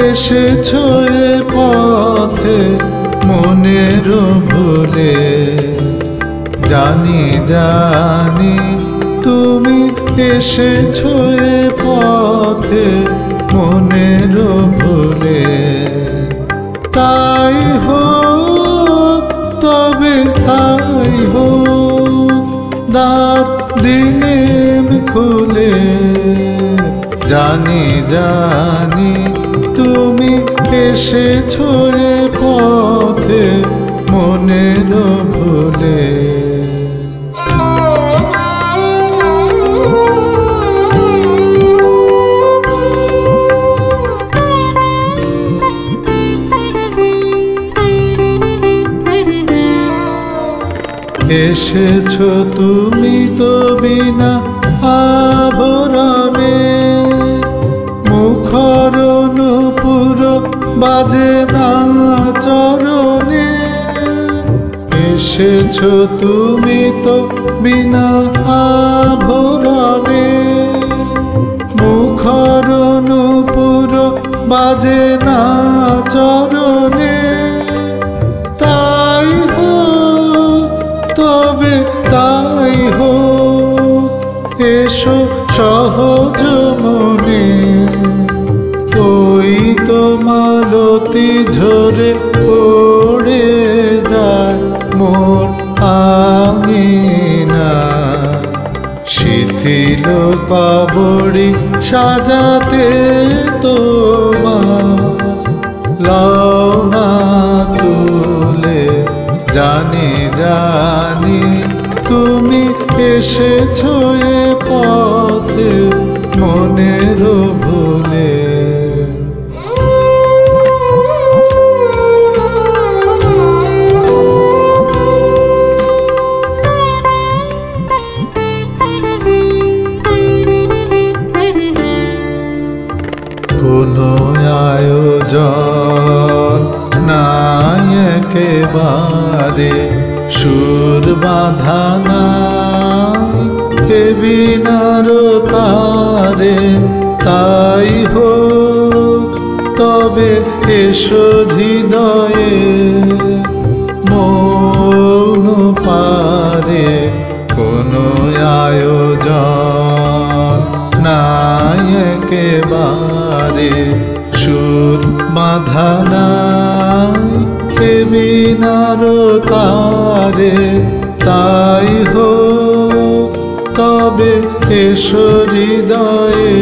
এসেছো এ পথে মনের ভুলে। জানি জানি তুমি এসেছো এ পথে মনের ভুলে। তাই হোক তবে তাই হোক, দ্বার দিলেম খুলে। জানি জানি তুমি এসেছো এ পথে মনের ভুলে। এসেছো তুমি তো বিনা আভরণে, মুখর নূপুর বাজে না চরণে। এসেছো তুমি তো বিনা আভরণে, মুখর নূপুর বাজে না চরণে। তাই হোক তবে তাই হোক, এসো সহজ মনে। ওই তো মালতী ঝরে পড়ে যায় মোর আঙিনা। শিথিল কবরী সাজাতে তোমার লও না তুলে। জানি জানি তুমি এসেছো এ পথে মনের ভুলে। কোনো আয়োজন নাই একেবারে, সুর বাঁধা নাই এ বিনার তারে। তাই হোক তবে এসো হৃদয়ে মৌন পারে। কোনো আয়োজন নাই একেবারে, সুর বাঁধা নাই এ বিনার তারে। তাই হোক তবে এসো হৃদয়ে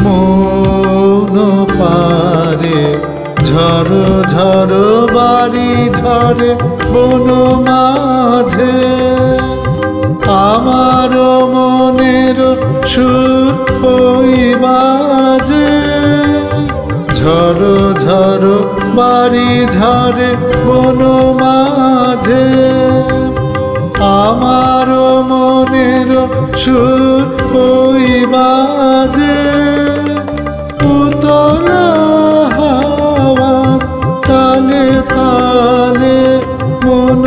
মৌন পারে। ঝড়ো ঝড়ো বাড়ি ঝরে বন মাঝে, আমার মনের সুর ওই বাজে। ঝড়ো ঝড়ো বাড়ি ঝরে বন মাঝে, আমার মনের সুর ওই বাজে। উতলা হাওয়া তালে তালে মন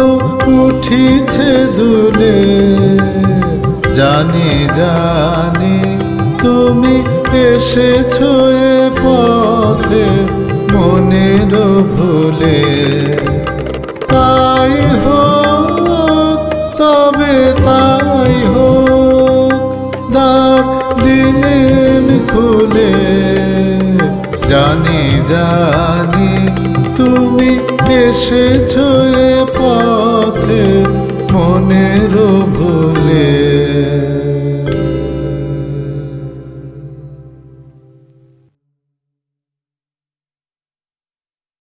উঠিছে দুলে। জানি জানি তুমি এসেছো এ পথে মনের ভুলে। তাই হোক তবে তাই হোক, দ্বার দিলেম খুলে। জানি জানি তুমি এসেছো এ